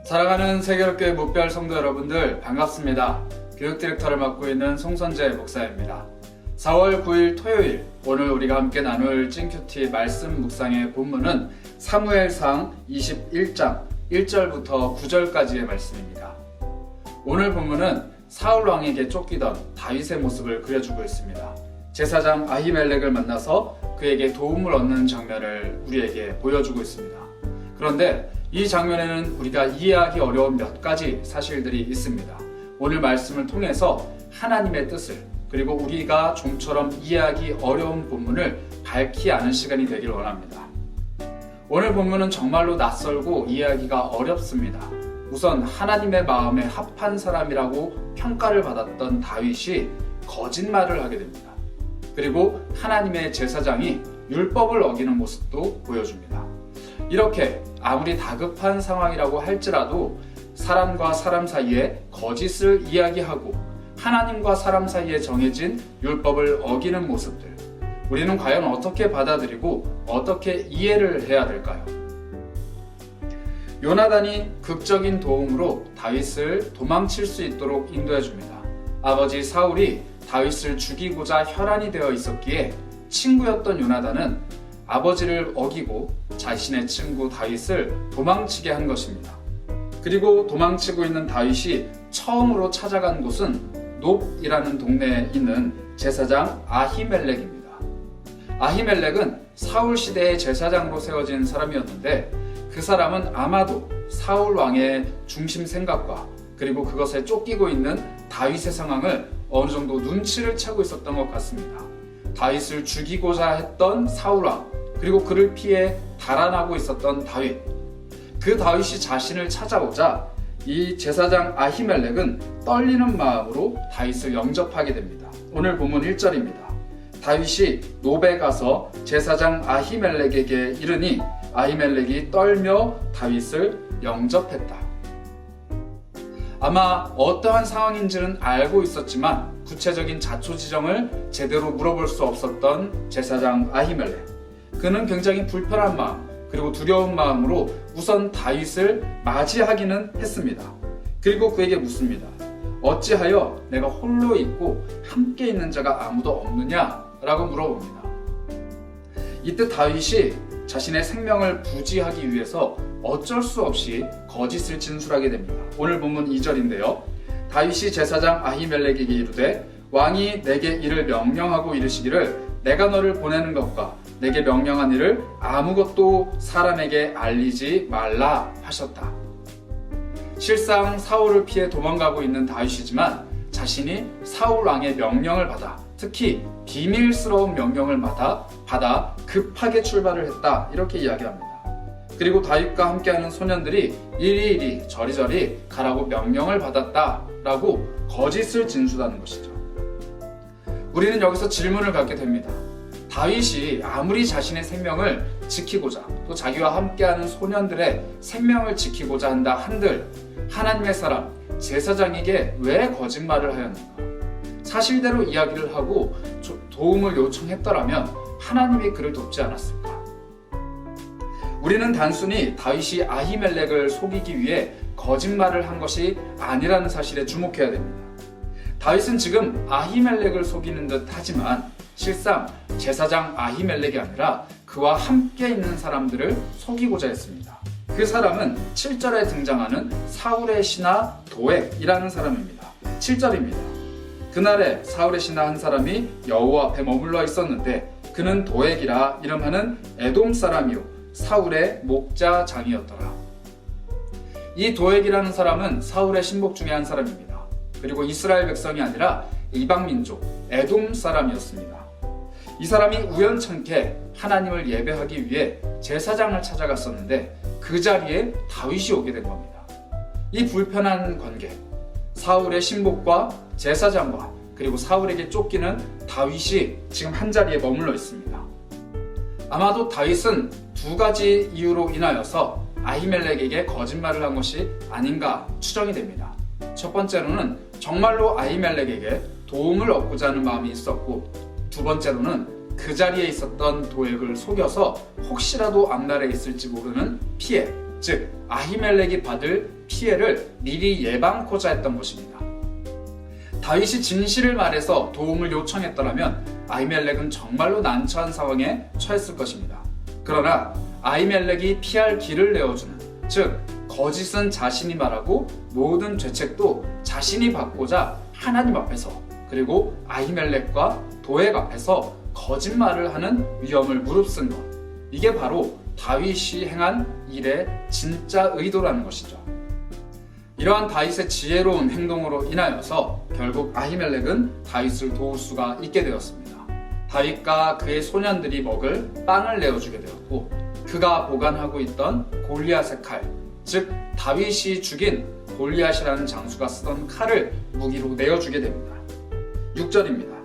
사랑하는 세계롭교회 무별 성도 여러분들 반갑습니다. 교육 디렉터를 맡고 있는 송선재 목사입니다. 4월 9일 토요일, 오늘 우리가 함께 나눌 찐큐티 말씀 묵상의 본문은 사무엘상 21장 1절부터 9절까지의 말씀입니다. 오늘 본문은 사울 왕에게 쫓기던 다윗의 모습을 그려주고 있습니다. 제사장 아히멜렉을 만나서 그에게 도움을 얻는 장면을 우리에게 보여주고 있습니다. 그런데 이 장면에는 우리가 이해하기 어려운 몇 가지 사실들이 있습니다. 오늘 말씀을 통해서 하나님의 뜻을, 그리고 우리가 좀처럼 이해하기 어려운 본문을 밝히 아는 시간이 되길 원합니다. 오늘 본문은 정말로 낯설고 이해하기가 어렵습니다. 우선 하나님의 마음에 합한 사람이라고 평가를 받았던 다윗이 거짓말을 하게 됩니다. 그리고 하나님의 제사장이 율법을 어기는 모습도 보여줍니다. 이렇게 아무리 다급한 상황이라고 할지라도 사람과 사람 사이에 거짓을 이야기하고 하나님과 사람 사이에 정해진 율법을 어기는 모습들, 우리는 과연 어떻게 받아들이고 어떻게 이해를 해야 될까요? 요나단이 극적인 도움으로 다윗을 도망칠 수 있도록 인도해 줍니다. 아버지 사울이 다윗을 죽이고자 혈안이 되어 있었기에 친구였던 요나단은 아버지를 어기고 자신의 친구 다윗을 도망치게 한 것입니다. 그리고 도망치고 있는 다윗이 처음으로 찾아간 곳은 놉이라는 동네에 있는 제사장 아히멜렉입니다. 아히멜렉은 사울 시대의 제사장으로 세워진 사람이었는데 그 사람은 아마도 사울 왕의 중심 생각과 그리고 그것에 쫓기고 있는 다윗의 상황을 어느 정도 눈치를 채고 있었던 것 같습니다. 다윗을 죽이고자 했던 사울 왕, 그리고 그를 피해 달아나고 있었던 다윗, 그 다윗이 자신을 찾아오자 이 제사장 아히멜렉은 떨리는 마음으로 다윗을 영접하게 됩니다. 오늘 본문 1절입니다. 다윗이 놉에 가서 제사장 아히멜렉에게 이르니 아히멜렉이 떨며 다윗을 영접했다. 아마 어떠한 상황인지는 알고 있었지만 구체적인 자초지정을 제대로 물어볼 수 없었던 제사장 아히멜렉, 그는 굉장히 불편한 마음 그리고 두려운 마음으로 우선 다윗을 맞이하기는 했습니다. 그리고 그에게 묻습니다. 어찌하여 내가 홀로 있고 함께 있는 자가 아무도 없느냐? 라고 물어봅니다. 이때 다윗이 자신의 생명을 부지하기 위해서 어쩔 수 없이 거짓을 진술하게 됩니다. 오늘 본문 2절인데요. 다윗이 제사장 아히멜렉에게 이르되 왕이 내게 이를 명령하고 이르시기를 내가 너를 보내는 것과 내게 명령한 일을 아무것도 사람에게 알리지 말라 하셨다. 실상 사울을 피해 도망가고 있는 다윗이지만 자신이 사울 왕의 명령을 받아, 특히 비밀스러운 명령을 받아 급하게 출발을 했다, 이렇게 이야기합니다. 그리고 다윗과 함께하는 소년들이 이리이리 저리저리 가라고 명령을 받았다라고 거짓을 진술하는 것이죠. 우리는 여기서 질문을 갖게 됩니다. 다윗이 아무리 자신의 생명을 지키고자 또 자기와 함께하는 소년들의 생명을 지키고자 한다 한들 하나님의 사람 제사장에게 왜 거짓말을 하였는가? 사실대로 이야기를 하고 도움을 요청했더라면 하나님이 그를 돕지 않았을까? 우리는 단순히 다윗이 아히멜렉을 속이기 위해 거짓말을 한 것이 아니라는 사실에 주목해야 됩니다. 다윗은 지금 아히멜렉을 속이는 듯 하지만 실상 제사장 아히멜렉이 아니라 그와 함께 있는 사람들을 속이고자 했습니다. 그 사람은 7절에 등장하는 사울의 신하 도액이라는 사람입니다. 7절입니다. 그날에 사울의 신하 한 사람이 여호와 앞에 머물러 있었는데 그는 도액이라 이름하는 에돔 사람이요 사울의 목자장이었더라. 이 도액이라는 사람은 사울의 신복 중에 한 사람입니다. 그리고 이스라엘 백성이 아니라 이방민족 에돔 사람이었습니다. 이 사람이 우연찮게 하나님을 예배하기 위해 제사장을 찾아갔었는데 그 자리에 다윗이 오게 된 겁니다. 이 불편한 관계, 사울의 신복과 제사장과 그리고 사울에게 쫓기는 다윗이 지금 한 자리에 머물러 있습니다. 아마도 다윗은 두 가지 이유로 인하여서 아히멜렉에게 거짓말을 한 것이 아닌가 추정이 됩니다. 첫 번째로는 정말로 아히멜렉에게 도움을 얻고자 하는 마음이 있었고, 두 번째로는 그 자리에 있었던 도액을 속여서 혹시라도 앞날에 있을지 모르는 피해, 즉 아히멜렉이 받을 피해를 미리 예방하고자 했던 것입니다. 다윗이 진실을 말해서 도움을 요청했더라면 아히멜렉은 정말로 난처한 상황에 처했을 것입니다. 그러나 아히멜렉이 피할 길을 내어주는, 즉 거짓은 자신이 말하고 모든 죄책도 자신이 받고자 하나님 앞에서, 그리고 아히멜렉과 도액 앞에서 거짓말을 하는 위험을 무릅쓴 것, 이게 바로 다윗이 행한 일의 진짜 의도라는 것이죠. 이러한 다윗의 지혜로운 행동으로 인하여서 결국 아히멜렉은 다윗을 도울 수가 있게 되었습니다. 다윗과 그의 소년들이 먹을 빵을 내어주게 되었고, 그가 보관하고 있던 골리앗의 칼, 즉 다윗이 죽인 골리앗이라는 장수가 쓰던 칼을 무기로 내어주게 됩니다. 6절입니다.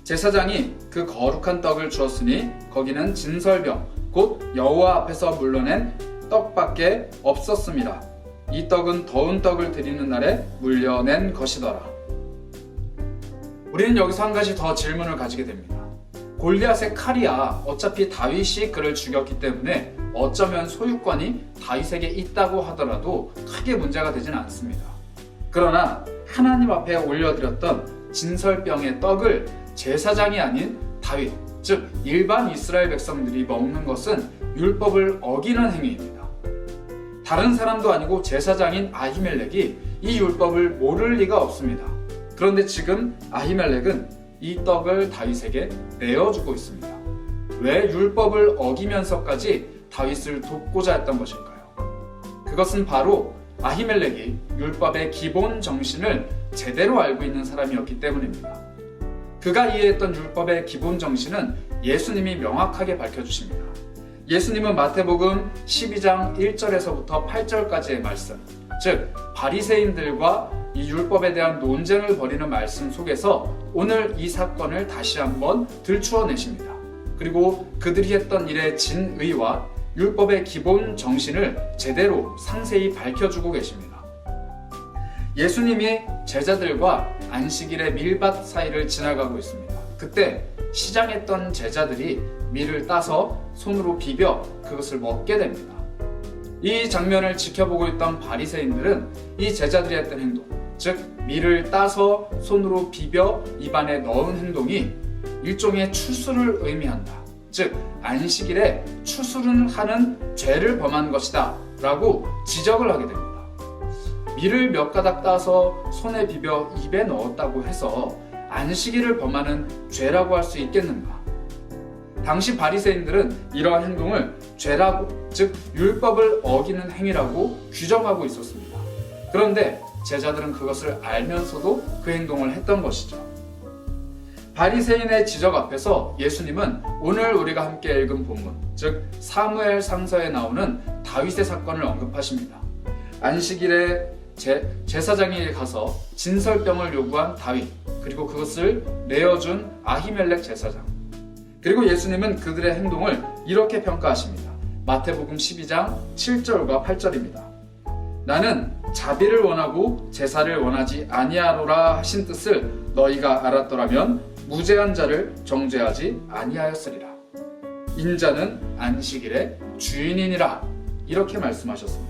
제사장이 그 거룩한 떡을 주었으니 거기는 진설병 곧 여호와 앞에서 물러낸 떡밖에 없었습니다. 이 떡은 더운 떡을 드리는 날에 물려낸 것이더라. 우리는 여기서 한 가지 더 질문을 가지게 됩니다. 골리앗의 칼이야 어차피 다윗이 그를 죽였기 때문에 어쩌면 소유권이 다윗에게 있다고 하더라도 크게 문제가 되진 않습니다. 그러나 하나님 앞에 올려드렸던 진설병의 떡을 제사장이 아닌 다윗, 즉 일반 이스라엘 백성들이 먹는 것은 율법을 어기는 행위입니다. 다른 사람도 아니고 제사장인 아히멜렉이 이 율법을 모를 리가 없습니다. 그런데 지금 아히멜렉은 이 떡을 다윗에게 내어주고 있습니다. 왜 율법을 어기면서까지 다윗을 돕고자 했던 것일까요? 그것은 바로 아히멜렉이 율법의 기본 정신을 제대로 알고 있는 사람이었기 때문입니다. 그가 이해했던 율법의 기본 정신은 예수님이 명확하게 밝혀주십니다. 예수님은 마태복음 12장 1절에서부터 8절까지의 말씀, 즉 바리새인들과 이 율법에 대한 논쟁을 벌이는 말씀 속에서 오늘 이 사건을 다시 한번 들추어내십니다. 그리고 그들이 했던 일의 진의와 율법의 기본 정신을 제대로 상세히 밝혀주고 계십니다. 예수님이 제자들과 안식일의 밀밭 사이를 지나가고 있습니다. 그때 시장했던 제자들이 밀을 따서 손으로 비벼 그것을 먹게 됩니다. 이 장면을 지켜보고 있던 바리새인들은 이 제자들이 했던 행동, 즉 밀을 따서 손으로 비벼 입안에 넣은 행동이 일종의 추수를 의미한다. 즉 안식일에 추수를 하는 죄를 범한 것이다 라고 지적을 하게 됩니다. 밀을 몇 가닥 따서 손에 비벼 입에 넣었다고 해서 안식일을 범하는 죄라고 할 수 있겠는가? 당시 바리새인들은 이러한 행동을 죄라고, 즉 율법을 어기는 행위라고 규정하고 있었습니다. 그런데 제자들은 그것을 알면서도 그 행동을 했던 것이죠. 바리새인의 지적 앞에서 예수님은 오늘 우리가 함께 읽은 본문, 즉 사무엘 상서에 나오는 다윗의 사건을 언급하십니다. 안식일에 제사장이 가서 진설병을 요구한 다윗, 그리고 그것을 내어준 아히멜렉 제사장, 그리고 예수님은 그들의 행동을 이렇게 평가하십니다. 마태복음 12장 7절과 8절입니다. 나는 자비를 원하고 제사를 원하지 아니하노라 하신 뜻을 너희가 알았더라면 무죄한 자를 정죄하지 아니하였으리라. 인자는 안식일의 주인이니라. 이렇게 말씀하셨습니다.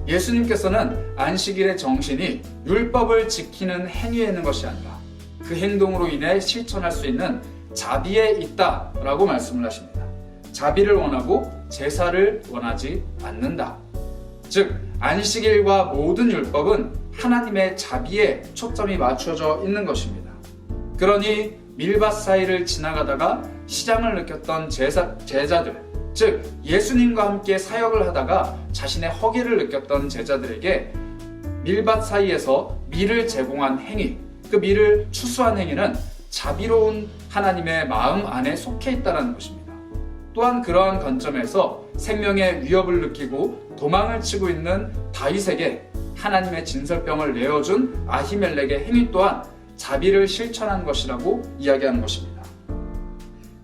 예수님께서는 안식일의 정신이 율법을 지키는 행위에 있는 것이 아니라 그 행동으로 인해 실천할 수 있는 자비에 있다라고 말씀을 하십니다. 자비를 원하고 제사를 원하지 않는다. 즉 안식일과 모든 율법은 하나님의 자비에 초점이 맞춰져 있는 것입니다. 그러니 밀밭 사이를 지나가다가 시장을 느꼈던 제자들, 즉 예수님과 함께 사역을 하다가 자신의 허기를 느꼈던 제자들에게 밀밭 사이에서 밀을 제공한 행위, 그 밀을 추수한 행위는 자비로운 하나님의 마음 안에 속해 있다는 것입니다. 또한 그러한 관점에서 생명의 위협을 느끼고 도망을 치고 있는 다윗에게 하나님의 진설병을 내어준 아히멜렉의 행위 또한 자비를 실천한 것이라고 이야기하는 것입니다.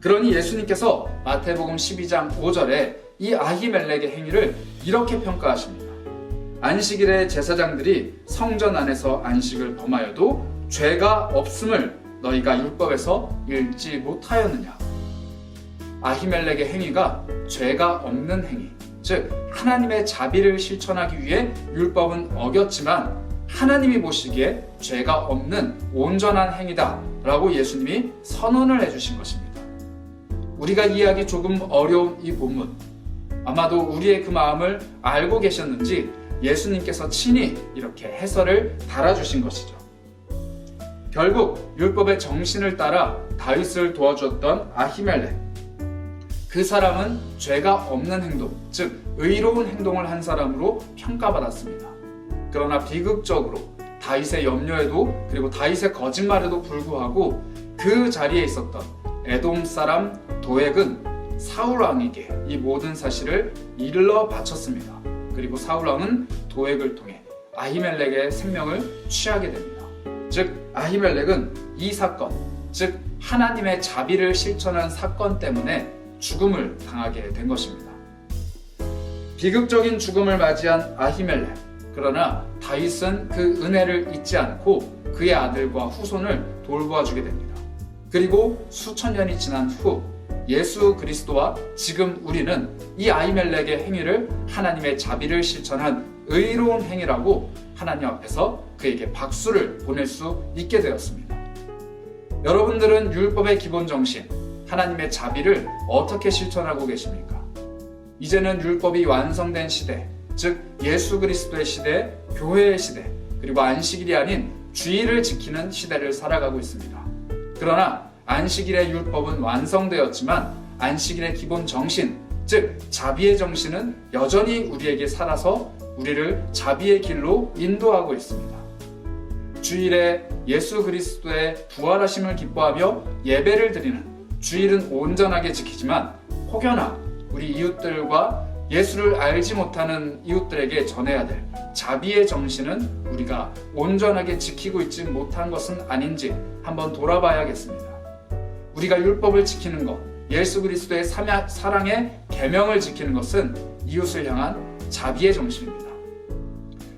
그러니 예수님께서 마태복음 12장 5절에 이 아히멜렉의 행위를 이렇게 평가하십니다. 안식일의 제사장들이 성전 안에서 안식을 범하여도 죄가 없음을 너희가 율법에서 읽지 못하였느냐. 아히멜렉의 행위가 죄가 없는 행위, 즉 하나님의 자비를 실천하기 위해 율법은 어겼지만 하나님이 보시기에 죄가 없는 온전한 행위다 라고 예수님이 선언을 해주신 것입니다. 우리가 이해하기 조금 어려운 이 본문, 아마도 우리의 그 마음을 알고 계셨는지 예수님께서 친히 이렇게 해설을 달아주신 것이죠. 결국 율법의 정신을 따라 다윗을 도와주었던 아히멜렉, 그 사람은 죄가 없는 행동, 즉 의로운 행동을 한 사람으로 평가받았습니다. 그러나 비극적으로 다윗의 염려에도 그리고 다윗의 거짓말에도 불구하고 그 자리에 있었던 에돔 사람 도액은 사울 왕에게 이 모든 사실을 일러 바쳤습니다. 그리고 사울 왕은 도액을 통해 아히멜렉의 생명을 취하게 됩니다. 즉 아히멜렉은 이 사건, 즉 하나님의 자비를 실천한 사건 때문에 죽음을 당하게 된 것입니다. 비극적인 죽음을 맞이한 아히멜렉, 그러나 다윗은 그 은혜를 잊지 않고 그의 아들과 후손을 돌보아주게 됩니다. 그리고 수천 년이 지난 후 예수 그리스도와 지금 우리는 이 아히멜렉의 행위를 하나님의 자비를 실천한 의로운 행위라고 하나님 앞에서 그에게 박수를 보낼 수 있게 되었습니다. 여러분들은 율법의 기본 정신, 하나님의 자비를 어떻게 실천하고 계십니까? 이제는 율법이 완성된 시대, 즉 예수 그리스도의 시대, 교회의 시대, 그리고 안식일이 아닌 주일을 지키는 시대를 살아가고 있습니다. 그러나 안식일의 율법은 완성되었지만 안식일의 기본 정신, 즉 자비의 정신은 여전히 우리에게 살아서 우리를 자비의 길로 인도하고 있습니다. 주일에 예수 그리스도의 부활하심을 기뻐하며 예배를 드리는 주일은 온전하게 지키지만 혹여나 우리 이웃들과 예수를 알지 못하는 이웃들에게 전해야 될 자비의 정신은 우리가 온전하게 지키고 있지 못한 것은 아닌지 한번 돌아봐야겠습니다. 우리가 율법을 지키는 것, 예수 그리스도의 사랑의 계명을 지키는 것은 이웃을 향한 자비의 정신입니다.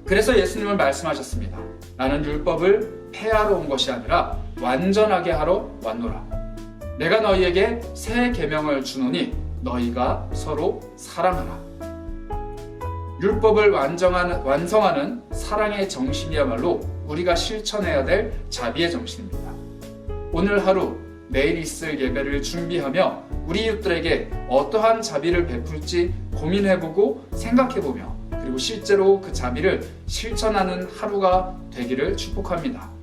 그래서 예수님은 말씀하셨습니다. 나는 율법을 폐하러 온 것이 아니라 완전하게 하러 왔노라. 내가 너희에게 새 계명을 주노니 너희가 서로 사랑하라. 율법을 완성하는 사랑의 정신이야말로 우리가 실천해야 될 자비의 정신입니다. 오늘 하루, 내일 있을 예배를 준비하며 우리 이웃들에게 어떠한 자비를 베풀지 고민해보고 생각해보며 그리고 실제로 그 자비를 실천하는 하루가 되기를 축복합니다.